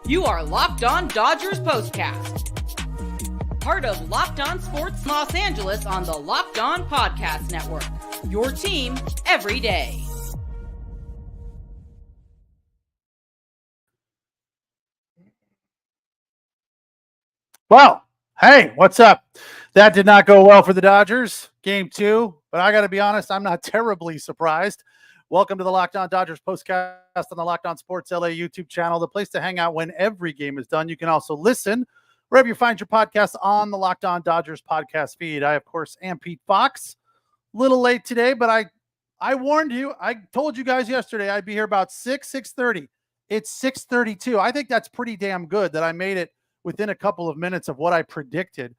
You are Locked On Dodgers Postcast, part of Locked On Sports Los Angeles on the Locked On Podcast Network. Your team every day. Well, hey, what's up? That did not go well for the Dodgers, game 2, but I got to be honest, I'm not terribly surprised. Welcome to the Locked On Dodgers Postcast on the Locked On Sports LA YouTube channel, the place to hang out when every game is done. You can also listen wherever you find your podcast on the Locked On Dodgers podcast feed. I, of course, am Pete Fox. A little late today, but I warned you. I told you guys yesterday I'd be here about 6:30. It's 6:32. I think that's pretty damn good that I made it within a couple of minutes of what I predicted.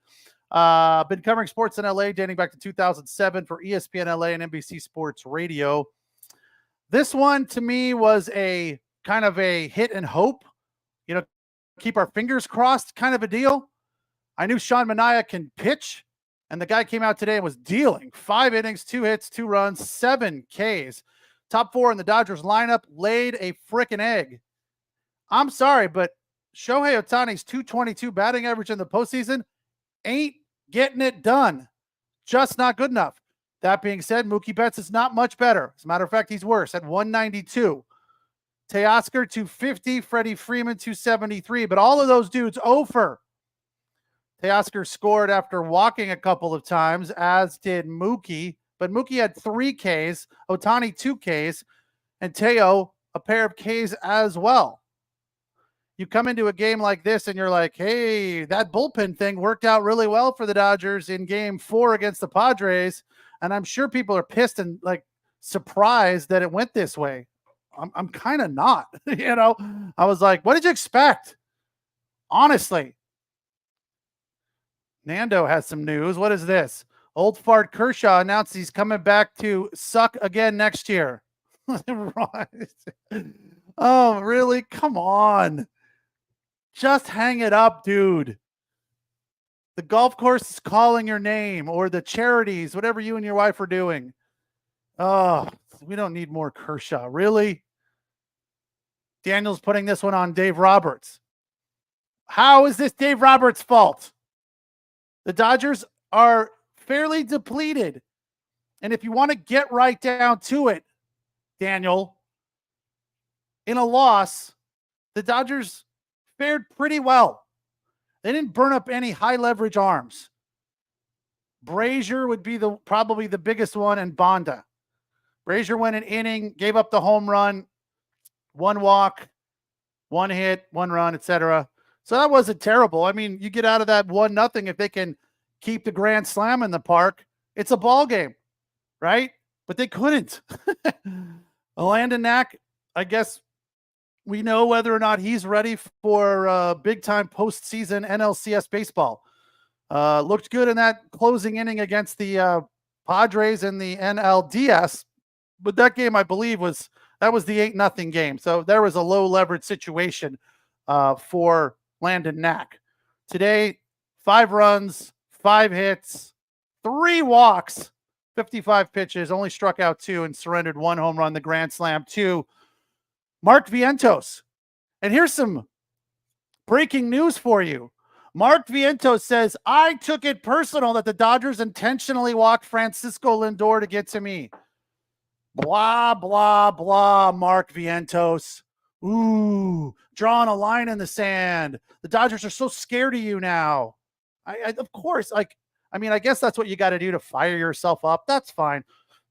Been covering sports in LA dating back to 2007 for ESPN LA and NBC Sports Radio. This one to me was a kind of a hit and hope, keep our fingers crossed kind of a deal. I knew Sean Manaea can pitch, and the guy came out today and was dealing 5 innings, 2 hits, 2 runs, 7 Ks. Top 4 in the Dodgers lineup, laid a frickin' egg. I'm sorry, but Shohei Ohtani's .222 batting average in the postseason ain't getting it done. Just not good enough. That being said, Mookie Betts is not much better. As a matter of fact, he's worse at 192. Teoscar 250, Freddie Freeman 273, but all of those dudes over. Teoscar scored after walking a couple of times, as did Mookie, but Mookie had 3 Ks, Ohtani 2 Ks, and Teo a pair of Ks as well. You come into a game like this and you're like, hey, that bullpen thing worked out really well for the Dodgers in game 4 against the Padres. And I'm sure people are pissed and surprised that it went this way. I'm kind of not, I was like, what did you expect? Honestly. Nando has some news. What is this? Old fart Kershaw announced he's coming back to suck again next year. Right. Oh, really? Come on. Just hang it up, dude. The golf course is calling your name, or the charities, whatever you and your wife are doing. Oh, we don't need more Kershaw. Really? Daniel's putting this one on Dave Roberts. How is this Dave Roberts' fault? The Dodgers are fairly depleted. And if you want to get right down to it, Daniel, in a loss, the Dodgers fared pretty well. They didn't burn up any high leverage arms. Brazier would be probably the biggest one, and Bonda. Brazier went an inning, gave up the home run, 1 walk, 1 hit, 1 run, etc. So that wasn't terrible. I mean, you get out of that 1-0 if they can keep the grand slam in the park. It's a ball game, right? But they couldn't. Landon Knack, I guess we know whether or not he's ready for big-time postseason NLCS baseball. Looked good in that closing inning against the Padres in the NLDS, but that game, I believe, was the 8-0 game. So there was a low-leverage situation for Landon Knack. Today, 5 runs, 5 hits, 3 walks, 55 pitches, only struck out 2 and surrendered 1 home run, the grand slam to Mark Vientos. And here's some breaking news for you. Mark Vientos says, I took it personal that the Dodgers intentionally walked Francisco Lindor to get to me. Blah, blah, blah, Mark Vientos. Ooh, drawing a line in the sand. The Dodgers are so scared of you now. Of course, I guess that's what you got to do to fire yourself up. That's fine.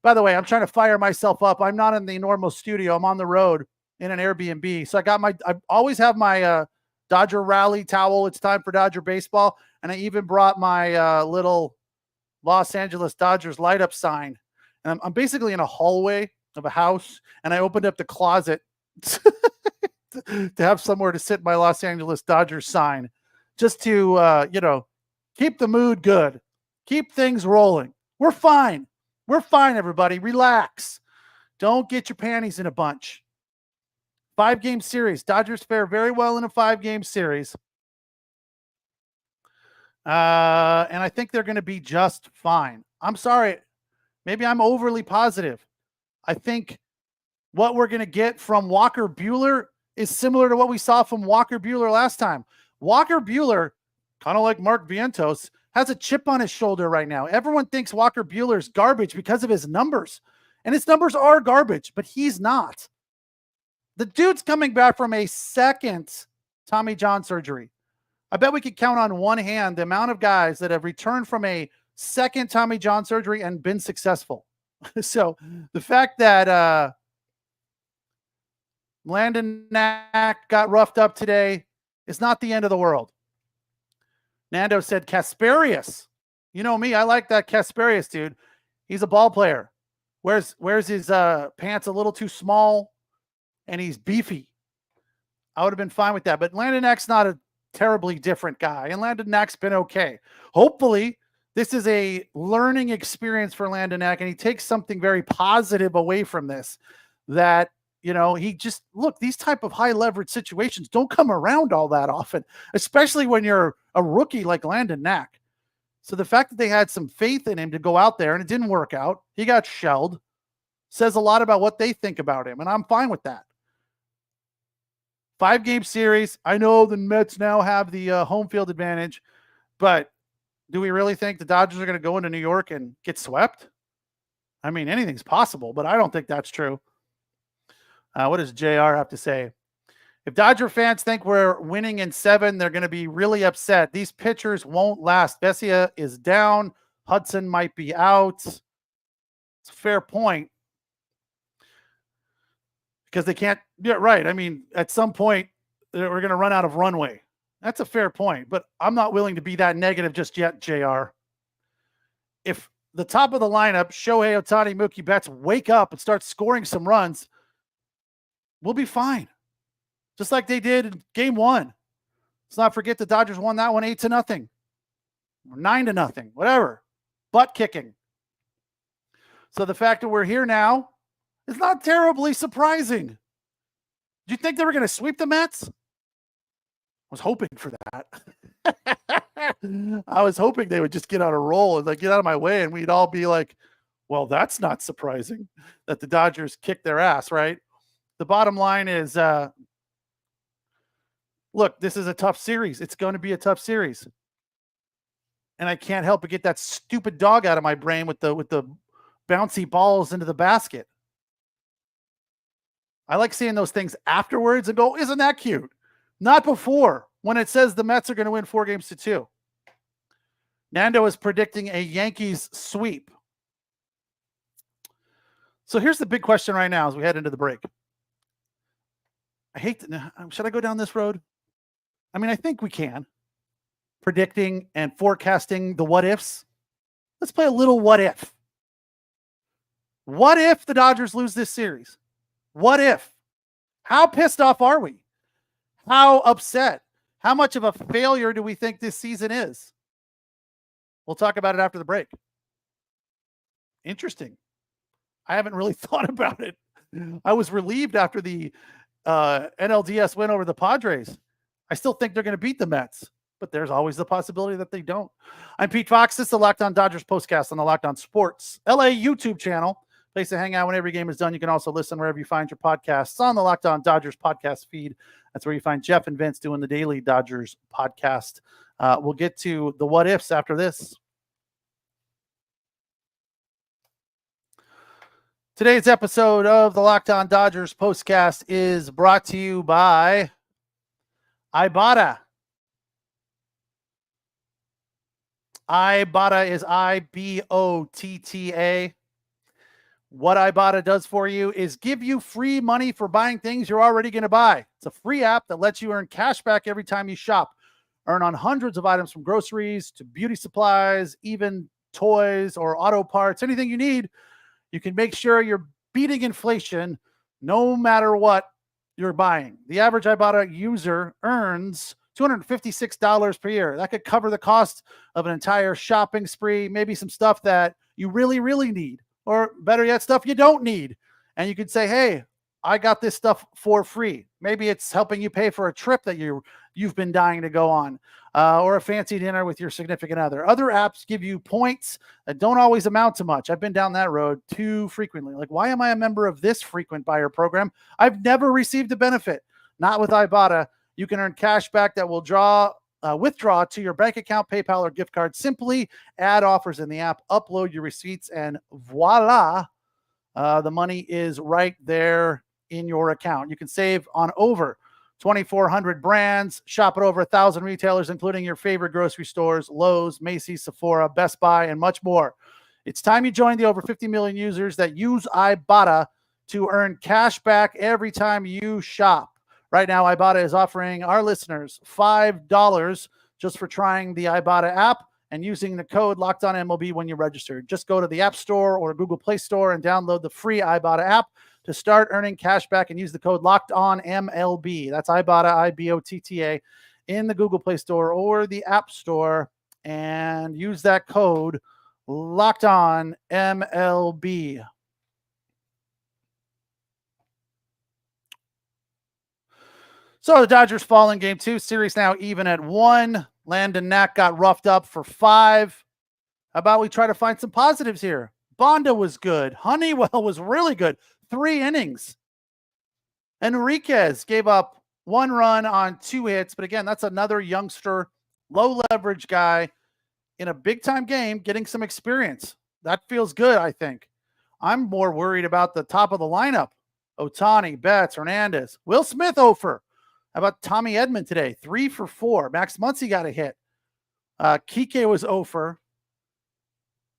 By the way, I'm trying to fire myself up. I'm not in the normal studio. I'm on the road in an Airbnb. So I always have my Dodger rally towel. It's time for Dodger baseball. And I even brought my little Los Angeles Dodgers light up sign. And I'm basically in a hallway of a house. And I opened up the closet to have somewhere to sit my Los Angeles Dodgers sign, just to, keep the mood good, keep things rolling. We're fine. We're fine, everybody. Relax. Don't get your panties in a bunch. 5-game series. Dodgers fare very well in a 5-game series. And I think they're going to be just fine. I'm sorry. Maybe I'm overly positive. I think what we're going to get from Walker Buehler is similar to what we saw from Walker Buehler last time. Walker Buehler, kind of like Mark Vientos, has a chip on his shoulder right now. Everyone thinks Walker Buehler's garbage because of his numbers. And his numbers are garbage, but he's not. The dude's coming back from a second Tommy John surgery. I bet we could count on one hand the amount of guys that have returned from a second Tommy John surgery and been successful. So the fact that Landon Knack got roughed up today is not the end of the world. Nando said Kasparius. You know me, I like that Kasparius, dude. He's a ball player. Wears his pants a little too small, and he's beefy. I would have been fine with that. But Landon Knack's not a terribly different guy, and Landon Knack's been okay. Hopefully, this is a learning experience for Landon Knack, and he takes something very positive away from this. That, you know, he just, look, these type of high leverage situations don't come around all that often, especially when you're a rookie like Landon Knack. So the fact that they had some faith in him to go out there and it didn't work out, he got shelled, says a lot about what they think about him, and I'm fine with that. 5-game series. I know the Mets now have the home field advantage, but do we really think the Dodgers are going to go into New York and get swept? I mean, anything's possible, but I don't think that's true. What does JR have to say? If Dodger fans think we're winning in 7, they're going to be really upset. These pitchers won't last. Vesia is down. Hudson might be out. It's a fair point. Because they can't, yeah, right. I mean, at some point, we're going to run out of runway. That's a fair point, but I'm not willing to be that negative just yet, JR. If the top of the lineup, Shohei Ohtani, Mookie Betts, wake up and start scoring some runs, we'll be fine. Just like they did in game 1. Let's not forget the Dodgers won that one 8-0. Or 9-0, whatever. Butt kicking. So the fact that we're here now is not terribly surprising. Do you think they were going to sweep the Mets? I was hoping for that. I was hoping they would just get on a roll and like get out of my way, and we'd all be like, well, that's not surprising that the Dodgers kicked their ass, right? The bottom line is, look, this is a tough series. It's going to be a tough series. And I can't help but get that stupid dog out of my brain with the bouncy balls into the basket. I like seeing those things afterwards and go, isn't that cute? Not before, when it says the Mets are going to win 4-2. Nando is predicting a Yankees sweep. So here's the big question right now as we head into the break. Should I go down this road? I mean, I think we can. Predicting and forecasting the what ifs. Let's play a little what if. What if the Dodgers lose this series? What if? How pissed off are we? How upset? How much of a failure do we think this season is? We'll talk about it after the break. Interesting. I haven't really thought about it. I was relieved after the NLDS win over the Padres. I still think they're going to beat the Mets, but there's always the possibility that they don't. I'm Pete Fox. This is the Locked On Dodgers postcast on the Locked On Sports LA YouTube channel. Place to hang out when every game is done. You can also listen wherever you find your podcasts on the Locked On Dodgers podcast feed. That's where you find Jeff and Vince doing the daily Dodgers podcast. We'll get to the what ifs after this. Today's episode of the Locked On Dodgers postcast is brought to you by Ibotta. Ibotta is Ibotta. What Ibotta does for you is give you free money for buying things you're already going to buy. It's a free app that lets you earn cash back every time you shop. Earn on hundreds of items from groceries to beauty supplies, even toys or auto parts, anything you need. You can make sure you're beating inflation no matter what you're buying. The average Ibotta user earns $256 per year. That could cover the cost of an entire shopping spree, maybe some stuff that you really, really need, or better yet, stuff you don't need. And you could say, hey, I got this stuff for free. Maybe it's helping you pay for a trip that you've been dying to go on, or a fancy dinner with your significant other. Other apps give you points that don't always amount to much. I've been down that road too frequently. Like, why am I a member of this frequent buyer program? I've never received a benefit. Not with Ibotta. You can earn cash back that will withdraw to your bank account, PayPal, or gift card. Simply add offers in the app, upload your receipts, and voila, the money is right there in your account. You can save on over 2,400 brands, shop at over 1,000 retailers, including your favorite grocery stores, Lowe's, Macy's, Sephora, Best Buy, and much more. It's time you join the over 50 million users that use Ibotta to earn cash back every time you shop. Right now, Ibotta is offering our listeners $5 just for trying the Ibotta app and using the code LOCKEDONMLB when you register. Just go to the App Store or Google Play Store and download the free Ibotta app to start earning cash back, and use the code LOCKEDONMLB. That's Ibotta, IBOTTA, in the Google Play Store or the App Store, and use that code LOCKEDONMLB. So the Dodgers fall in game 2. Series now even at 1. Landon Knack got roughed up for 5. How about we try to find some positives here? Bonda was good. Honeywell was really good. 3 innings. Enriquez gave up 1 run on 2 hits. But again, that's another youngster, low leverage guy in a big time game getting some experience. That feels good, I think. I'm more worried about the top of the lineup. Ohtani, Betts, Hernandez. Will Smith 0 for. How about Tommy Edman today? 3 for 4. Max Muncy got a hit. Kike was 0 for.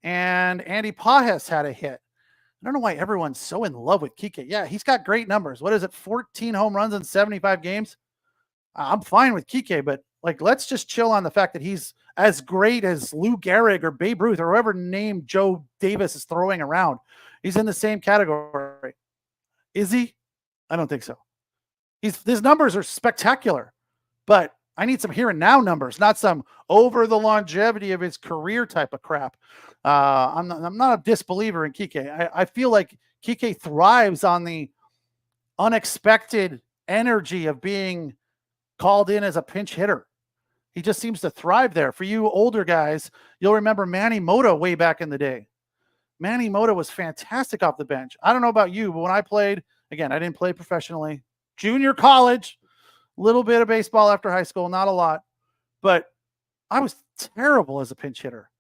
And Andy Pajes had a hit. I don't know why everyone's so in love with Kike. Yeah, he's got great numbers. What is it? 14 home runs in 75 games. I'm fine with Kike, but let's just chill on the fact that he's as great as Lou Gehrig or Babe Ruth or whoever name Joe Davis is throwing around. He's in the same category. Is he? I don't think so. His numbers are spectacular, but I need some here and now numbers, not some over the longevity of his career type of crap. I'm not a disbeliever in Kike. I feel like Kike thrives on the unexpected energy of being called in as a pinch hitter. He just seems to thrive there. For you older guys, you'll remember Manny Mota way back in the day. Manny Mota was fantastic off the bench. I don't know about you, but when I played, again, I didn't play professionally. Junior college, a little bit of baseball after high school, not a lot, but I was terrible as a pinch hitter.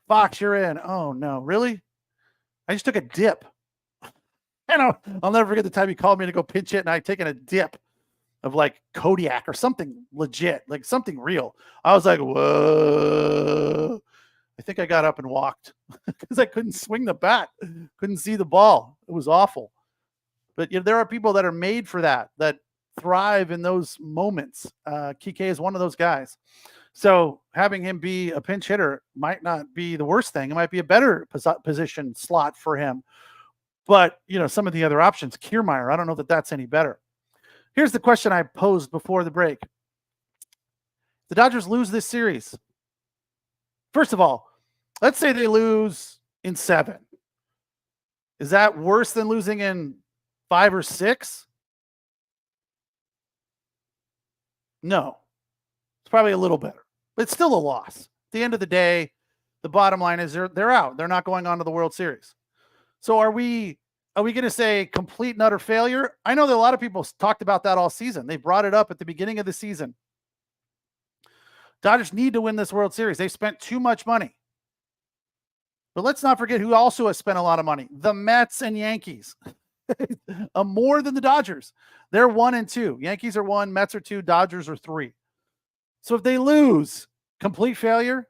Fox, you're in. Oh, no, really? I just took a dip. And I'll never forget the time he called me to go pinch hit, and I'd taken a dip of Kodiak or something legit, something real. I was like, whoa. I think I got up and walked because I couldn't swing the bat, couldn't see the ball. It was awful. But there are people that are made for that thrive in those moments. Kike is one of those guys. So having him be a pinch hitter might not be the worst thing. It might be a better position slot for him. But, some of the other options, Kiermaier, I don't know that that's any better. Here's the question I posed before the break. The Dodgers lose this series. First of all, let's say they lose in 7. Is that worse than losing in 5 or 6? No. It's probably a little better, but it's still a loss. At the end of the day, the bottom line is they're out. They're not going on to the World Series. So are we going to say complete and utter failure? I know that a lot of people talked about that all season. They brought it up at the beginning of the season. Dodgers need to win this World Series. They've spent too much money. But let's not forget who also has spent a lot of money. The Mets and Yankees. More than the Dodgers. They're 1 and 2. Yankees are 1, Mets are 2, Dodgers are 3. So if they lose, complete failure?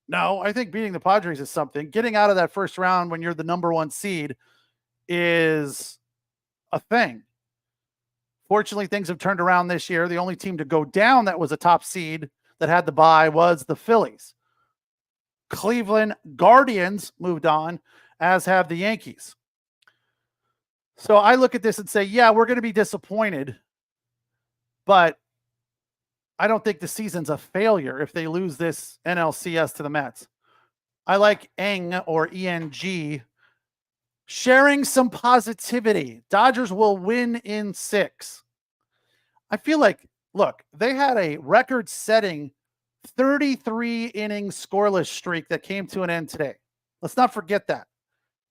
No, I think beating the Padres is something. Getting out of that first round when you're the number 1 seed is a thing. Fortunately, things have turned around this year. The only team to go down that was a top seed that had the bye was the Phillies. Cleveland Guardians moved on, as have the Yankees. So I look at this and say, yeah, we're going to be disappointed, but I don't think the season's a failure if they lose this NLCS to the Mets. I like Eng or ENG sharing some positivity. Dodgers will win in 6. I feel like, look, they had a record-setting 33 inning scoreless streak that came to an end today. Let's not forget that.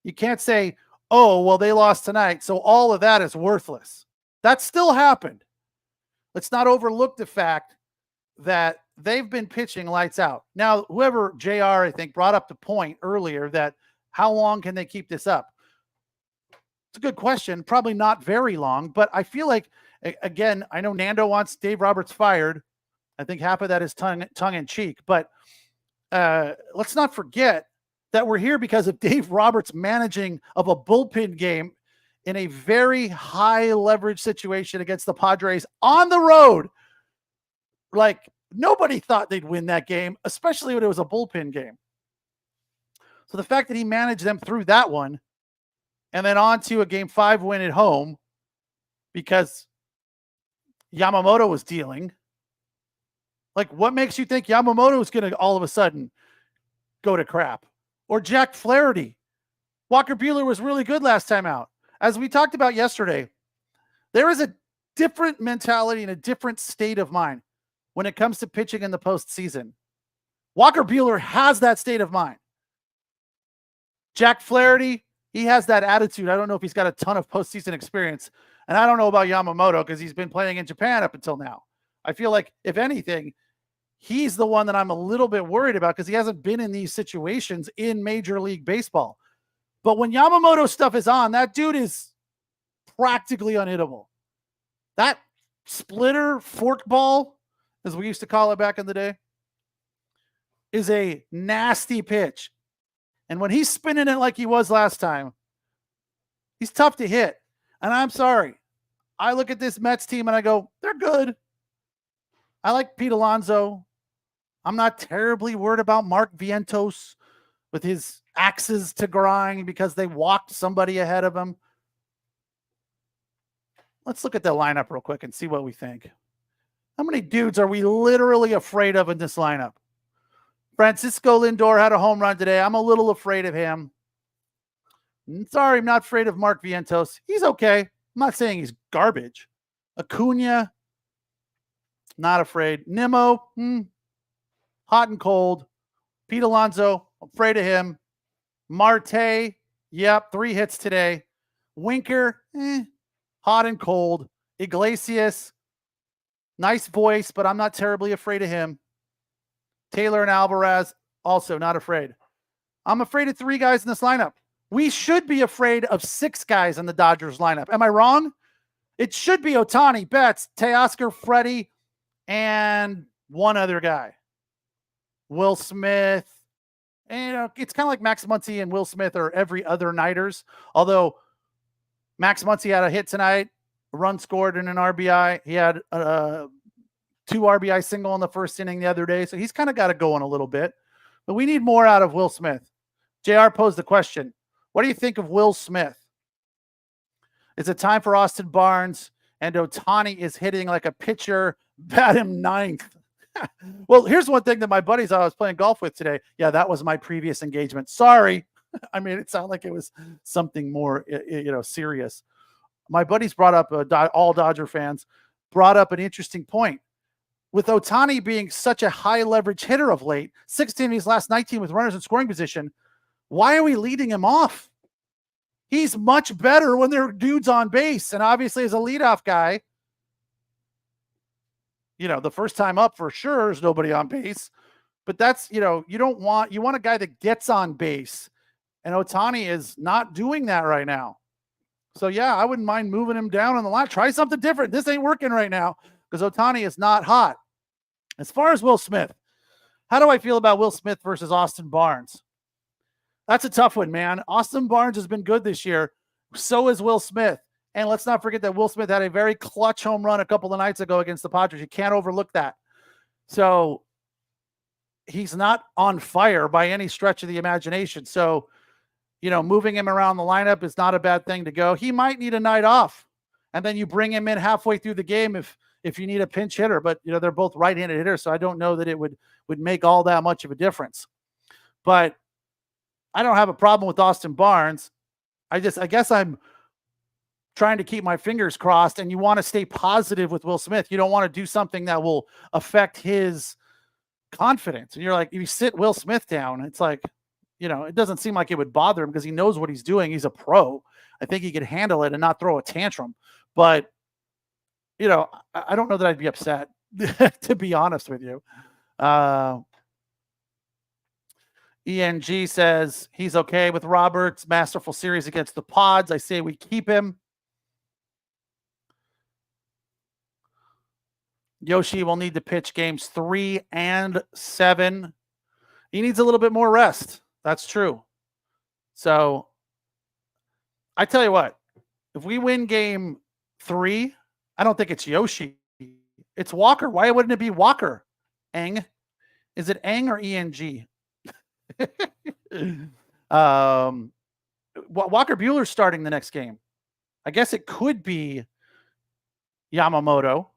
You can't say, oh, well, they lost tonight, so all of that is worthless. That still happened. let's not overlook the fact that they've been pitching lights out. Now, whoever JR, I think, brought up the point earlier that how long can they keep this up? It's a good question. Probably not very long, but I feel like, again, I know Nando wants Dave Roberts fired. I think half of that is tongue in cheek, but let's not forget that we're here because of Dave Roberts managing of a bullpen game in a very high leverage situation against the Padres on the road. Like, nobody thought they'd win that game, especially when it was a bullpen game. So the fact that he managed them through that one and then on to a Game 5 win at home because Yamamoto was dealing. Like, what makes you think Yamamoto is going to all of a sudden go to crap? Or Jack Flaherty. Walker Buehler was really good last time out. As we talked about yesterday, there is a different mentality and a different state of mind when it comes to pitching in the postseason. Walker Buehler has that state of mind. Jack Flaherty, he has that attitude. I don't know if he's got a ton of postseason experience. And I don't know about Yamamoto because he's been playing in Japan up until now. I feel like, if anything, he's the one that I'm a little bit worried about because he hasn't been in these situations in Major League Baseball. But when Yamamoto stuff is on, that dude is practically unhittable. That splitter forkball, as we used to call it back in the day, is a nasty pitch. And when he's spinning it like he was last time, he's tough to hit. And I'm sorry. I look at this Mets team and I go, they're good. I like Pete Alonso. I'm not terribly worried about Mark Vientos with his axes to grind because they walked somebody ahead of him. Let's look at the lineup real quick and see what we think. How many dudes are we literally afraid of in this lineup? Francisco Lindor had a home run today. I'm a little afraid of him. Sorry, I'm not afraid of Mark Vientos. He's okay. I'm not saying he's garbage. Acuna, not afraid. Nimmo, hot and cold. Pete Alonso, afraid of him. Marte, yep, 3 hits today. Winker, hot and cold. Iglesias, nice voice, but I'm not terribly afraid of him. Taylor and Alvarez, also not afraid. I'm afraid of 3 guys in this lineup. We should be afraid of 6 guys in the Dodgers lineup. Am I wrong? It should be Ohtani, Betts, Teoscar, Freddie, and one other guy. Will Smith. And, it's kind of like Max Muncy and Will Smith are every other nighters. Although Max Muncy had a hit tonight, a run scored and an RBI. He had 2 RBI single in the first inning the other day. So he's kind of got it going a little bit. But we need more out of Will Smith. JR posed the question, what do you think of Will Smith? Is it time for Austin Barnes? And Ohtani is hitting like a pitcher, bat him 9th. Well, here's one thing that my buddies I was playing golf with today. Yeah, that was my previous engagement. Sorry. I mean, it sounded like it was something more, serious. My buddies brought up, all Dodger fans, brought up an interesting point. With Ohtani being such a high leverage hitter of late, 16 of his last 19 with runners in scoring position, why are we leading him off? He's much better when there are dudes on base. And obviously as a leadoff guy, the first time up for sure there's nobody on base. But that's, you want a guy that gets on base. And Ohtani is not doing that right now. So yeah, I wouldn't mind moving him down on the line. Try something different. This ain't working right now because Ohtani is not hot. As far as Will Smith, how do I feel about Will Smith versus Austin Barnes? That's a tough one, man. Austin Barnes has been good this year. So is Will Smith. And let's not forget that Will Smith had a very clutch home run a couple of nights ago against the Padres. You can't overlook that. So he's not on fire by any stretch of the imagination. So, moving him around the lineup is not a bad thing to go. He might need a night off. And then you bring him in halfway through the game if you need a pinch hitter. But, they're both right-handed hitters, so I don't know that it would make all that much of a difference. But I don't have a problem with Austin Barnes. I guess I'm trying to keep my fingers crossed, and you want to stay positive with Will Smith. You don't want to do something that will affect his confidence. And you're like, if you sit Will Smith down, it's like, it doesn't seem like it would bother him because he knows what he's doing. He's a pro. I think he could handle it and not throw a tantrum. But I don't know that I'd be upset, to be honest with you. ENG says he's okay with Roberts' masterful series against the Pods. I say we keep him. Yoshi will need to pitch games 3 and 7. He needs a little bit more rest. That's true. So I tell you what, if we win game 3, I don't think it's Yoshi. It's Walker. Why wouldn't it be Walker? Eng. Is it Eng or ENG? Walker Buehler's starting the next game. I guess it could be Yamamoto,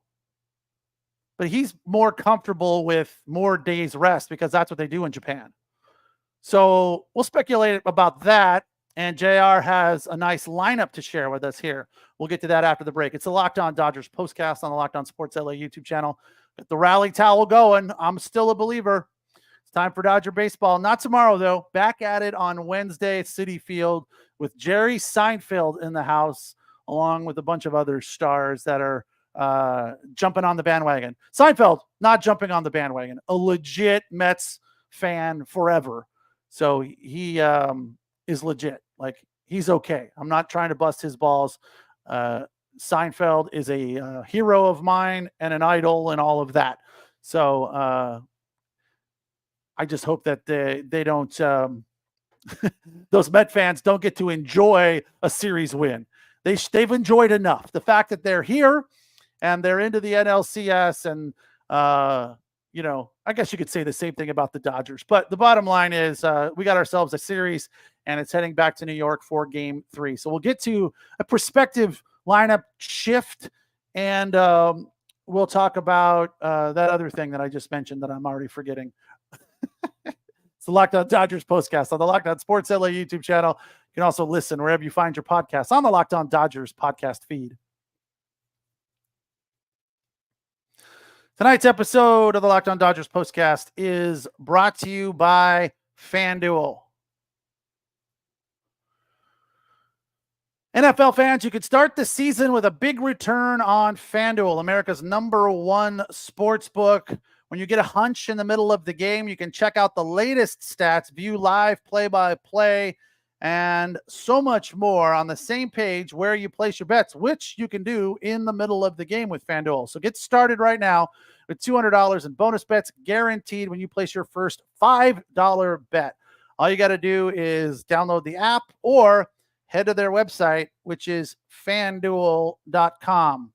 but he's more comfortable with more days rest because that's what they do in Japan. So we'll speculate about that. And JR has a nice lineup to share with us here. We'll get to that after the break. It's the Locked On Dodgers postcast on the Locked On Sports LA YouTube channel. Get the rally towel going. I'm still a believer. It's time for Dodger baseball. Not tomorrow, though. Back at it on Wednesday at Citi Field with Jerry Seinfeld in the house, along with a bunch of other stars that are jumping on the bandwagon. Seinfeld, not jumping on the bandwagon. A legit Mets fan forever. So he is legit. Like, he's okay. I'm not trying to bust his balls. Seinfeld is a hero of mine and an idol and all of that. So I just hope that they don't those Met fans don't get to enjoy a series win. They've enjoyed enough. The fact that they're here and they're into the NLCS and I guess you could say the same thing about the Dodgers. But the bottom line is we got ourselves a series, and it's heading back to New York for game 3. So we'll get to a prospective lineup shift, and we'll talk about that other thing that I just mentioned that I'm already forgetting. It's the Locked On Dodgers postcast on the Locked On Sports LA YouTube channel. You can also listen wherever you find your podcasts on the Locked On Dodgers podcast feed. Tonight's episode of the Locked On Dodgers postcast is brought to you by FanDuel. NFL fans, you could start the season with a big return on FanDuel, America's #1 sports book. When you get a hunch in the middle of the game, you can check out the latest stats, view live play-by-play, and so much more on the same page where you place your bets, which you can do in the middle of the game with FanDuel. So get started right now with $200 in bonus bets guaranteed when you place your first $5 bet. All you got to do is download the app or head to their website, which is FanDuel.com.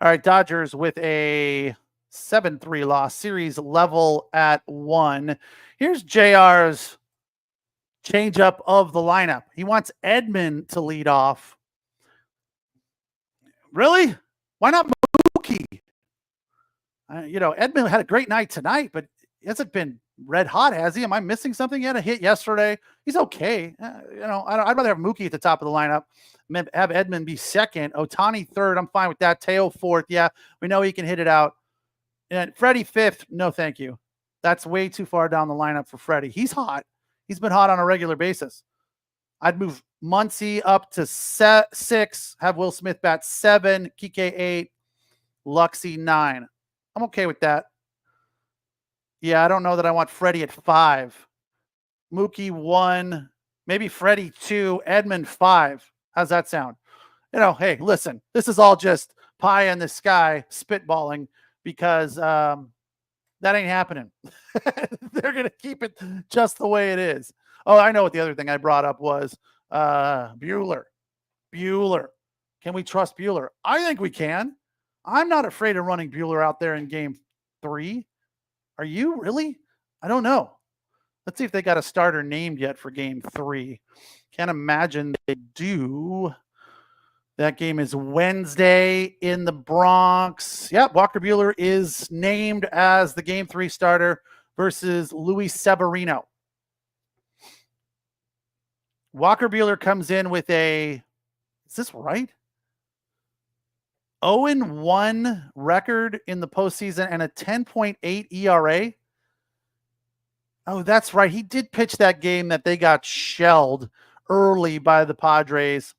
All right, Dodgers with a 7-3 loss, series level at 1. Here's JR's changeup of the lineup. He wants Edman to lead off. Really? Why not Mookie? Edman had a great night tonight, but he hasn't been red hot, has he? Am I missing something? He had a hit yesterday. He's okay. I'd rather have Mookie at the top of the lineup. Have Edman be second. Ohtani third. I'm fine with that. Teo fourth. Yeah, we know he can hit it out. And Freddie fifth. No, thank you. That's way too far down the lineup for Freddie. He's hot. He's been hot on a regular basis. I'd move Muncy up to 6. Have Will Smith bat 7. Kike 8. Luxy 9. I'm okay with that. Yeah, I don't know that I want Freddie at 5. Mookie 1. Maybe Freddie 2. Edman 5. How's that sound? Hey, listen, this is all just pie in the sky spitballing because that ain't happening. They're going to keep it just the way it is. Oh, I know what the other thing I brought up was Buehler. Can we trust Buehler? I think we can. I'm not afraid of running Buehler out there in game 3. Are you really? I don't know. Let's see if they got a starter named yet for game 3. Can't imagine they do. That game is Wednesday in the Bronx. Yep, Walker Buehler is named as the game 3 starter versus Luis Severino. Walker Buehler comes in with is this right? 0-1 record in the postseason and a 10.8 ERA. Oh, that's right. He did pitch that game that they got shelled early by the Padres.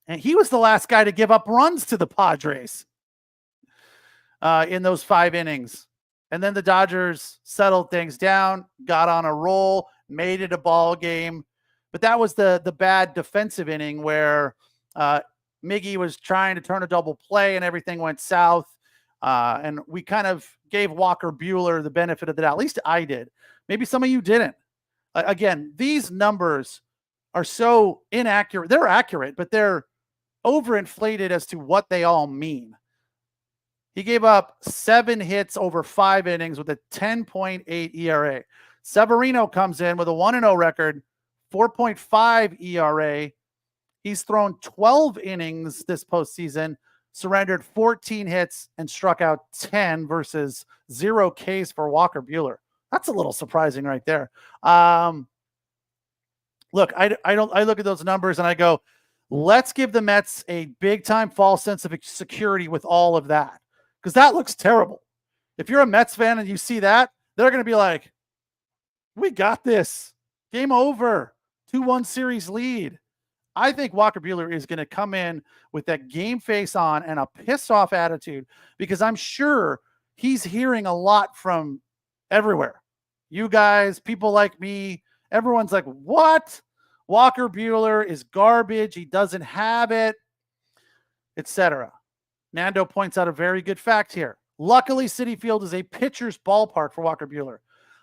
And he was the last guy to give up runs to the Padres in those 5 innings. And then the Dodgers settled things down, got on a roll, made it a ball game. But that was the bad defensive inning where Miggy was trying to turn a double play and everything went south. And we kind of gave Walker Buehler the benefit of the doubt. At least I did. Maybe some of you didn't. Again, these numbers are so inaccurate. They're accurate, but they're overinflated as to what they all mean. He gave up 7 hits over 5 innings with a 10.8 ERA. Severino comes in with a 1-0 record, 4.5 ERA. He's thrown 12 innings this postseason, surrendered 14 hits, and struck out 10 versus 0 Ks for Walker Buehler. That's a little surprising right there. Look, I look at those numbers and I go, let's give the Mets a big-time false sense of security with all of that, because that looks terrible. If you're a Mets fan and you see that, they're going to be like, we got this. Game over. 2-1 series lead. I think Walker Buehler is going to come in with that game face on and a pissed-off attitude, because I'm sure he's hearing a lot from everywhere. You guys, people like me, everyone's like, what? Walker Buehler is garbage. He doesn't have it, etc. Nando points out a very good fact here. Luckily, Citi Field is a pitcher's ballpark for Walker Buehler.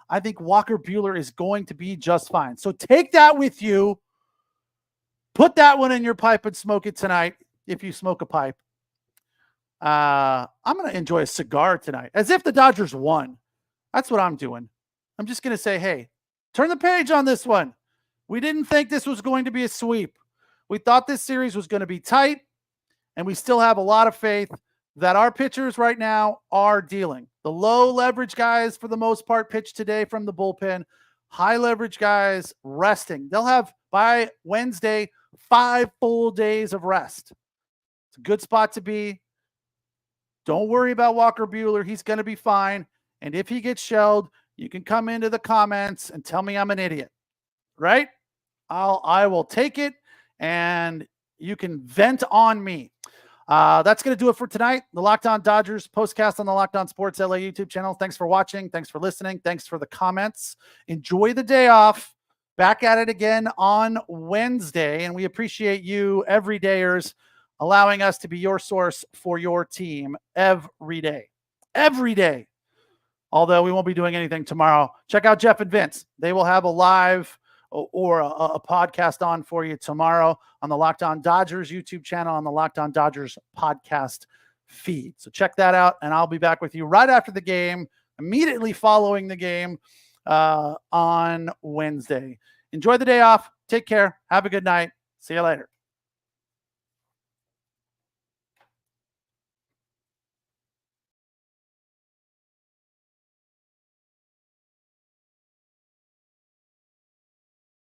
I think Walker Buehler is going to be just fine. So take that with you. Put that one in your pipe and smoke it tonight if you smoke a pipe. I'm going to enjoy a cigar tonight, as if the Dodgers won. That's what I'm doing. I'm just going to say, hey, turn the page on this one. We didn't think this was going to be a sweep. We thought this series was going to be tight, and we still have a lot of faith that our pitchers right now are dealing. The low leverage guys, for the most part, pitch today from the bullpen. High leverage guys resting. They'll have, by Wednesday, 5 full days of rest. It's a good spot to be. Don't worry about Walker Buehler. He's going to be fine. And if he gets shelled, you can come into the comments and tell me I'm an idiot, right? I will take it, and you can vent on me. That's going to do it for tonight. The Locked On Dodgers postcast on the Locked On Sports LA YouTube channel. Thanks for watching. Thanks for listening. Thanks for the comments. Enjoy the day off. Back at it again on Wednesday, and we appreciate you, everydayers, allowing us to be your source for your team every day. Every day. Although we won't be doing anything tomorrow. Check out Jeff and Vince. They will have a live or a podcast on for you tomorrow on the Locked On Dodgers YouTube channel, on the Locked On Dodgers podcast feed. So check that out, and I'll be back with you right after the game, immediately following the game on Wednesday. Enjoy the day off. Take care. Have a good night. See you later.